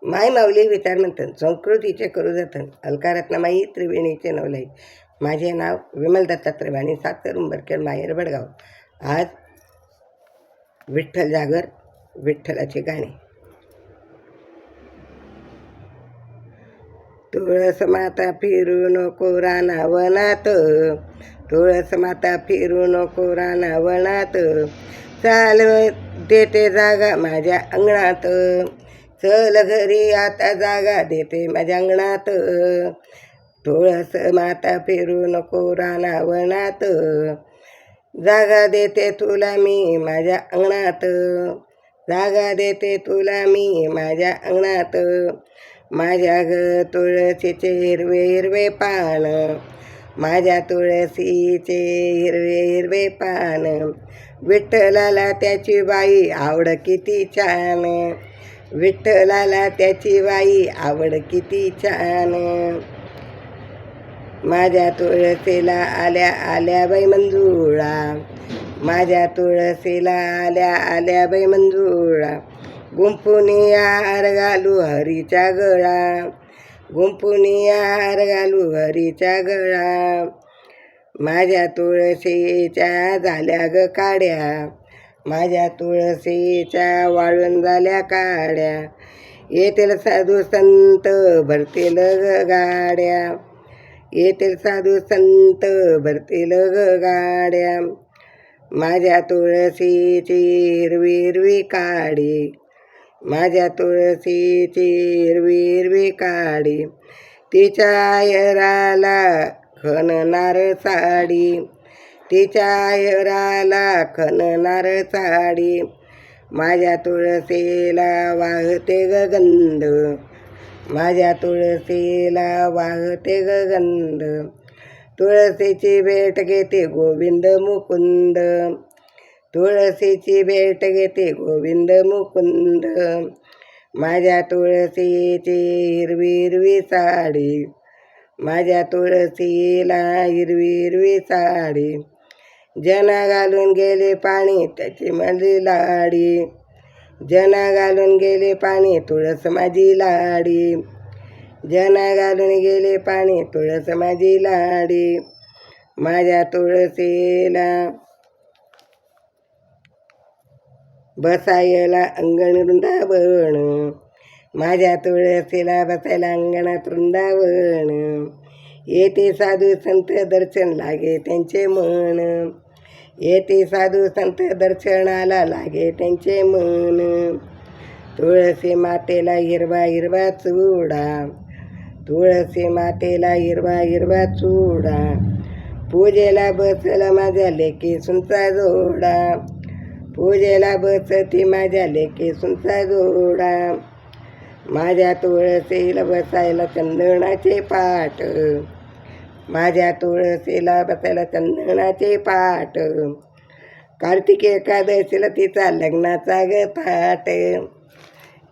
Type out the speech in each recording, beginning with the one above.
माय माऊली विचार म्हणतात संस्कृतीचे करू जतन अलकारत्नमाई त्रिवेणीचे नवलाई. माझे नाव विमल दत्तात्रय वाणी, सातकर उंबरखेड, माहेर बडगाव. आज विठ्ठल जागर, विठ्ठलाचे गाणे. तुळस माता फिरू नको रानावनात, तुळस माता फिरू नको रानावनात, चाल देते जागा माझ्या अंगणात, चल घरी आता जागा देते माझ्या अंगणात. तुळस माता फिरू नको रानावनात, जागा देते तुला मी माझ्या अंगणात, जागा देते तुला मी माझ्या अंगणात. माझ्या तुळशीचे हिरवे हिरवे पान, माझ्या तुळशीचे हिरवे हिरवे पान, विठ्ठलाला त्याची बाई आवड किती छान, विठ्ठलाला त्याची बाई आवड किती छान. माझ्या तुळशीला आल्या आल्या बाई मंजुळा, माझ्या तुळशीला आल्या आल्या बाई मंजुळा, गुंफुनी हार घालू हरीच्या गळा, गुंफुनी हार घालू हरीच्या गळा. माझ्या तुळशीच्या झाल्या ग काड्या, माझ्या तुळशीच्या वाळून झाल्या काड्या, येतील साधू संत भरतील ग गाड्या, येतील साधू संत भरतील ग गाड्या. माझ्या तुळशीची हिरवी हिरवी काडी, माझ्या तुळशीची हिरवी हिरवी काडी, तिच्या आयराला खणणार साडी, तिच्या आयराला खणणार साडी. माझ्या तुळशीला वाहते ग गंध, माझ्या तुळशीला वाहते ग गंध, तुळशीची भेट घेते गोविंद मुकुंद, तुळशीची भेट घेते गोविंद मुकुंद. माझ्या तुळशीची हिरवी हिरवी साडी, माझ्या तुळशीला हिरवी हिरवी साडी, जना घालून गेले पाणी त्याची माझी लाडी, जना घालून गेले पाणी तुळस माझी लाडी, जना घालून गेले पाणी तुळस माझी लाडी. माझ्या तुळशीला बसायला अंगण वृंदावन, माझ्या तुळशीला बसायला अंगणात वृंदावन, येते साधू संत दर्शन लागे त्यांचे मन, येते साधू संत दर्शनाला लागे त्यांचे मन. तुळशी मातेला हिरवा हिरवा चुडा, तुळशी मातेला हिरवा हिरवा चुडा, पूजेला बसला माझ्या लेकी सुंचा जोडा, पूजेला बसती माझ्या लेकी सुंचा जोडा. माझ्या तुळशीला बसायला चंदनाचे पाट, माझ्या तुळशीला बसायला चंदनाचे पाट, कार्तिकी एकादशीला तिचा लग्नाचा ग थाट,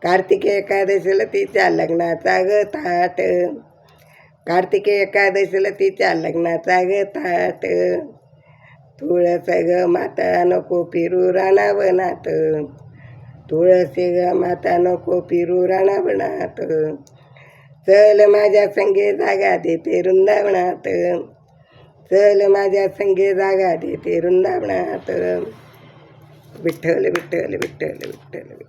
कार्तिकी एकादशीला तिच्या लग्नाचा ग थाट, कार्तिकी एकादशीला तिच्या लग्नाचा ग थाट. तुळस ग माता नको फिरू रानावनात, तुळसी ग माता नको फिरू रानावनात, चल माझ्या संगे जागा देते वृंदावनात, चल माझ्या संगे जागा देते वृंदावनात. विठ्ठल विठ्ठल विठ्ठल विठ्ठल.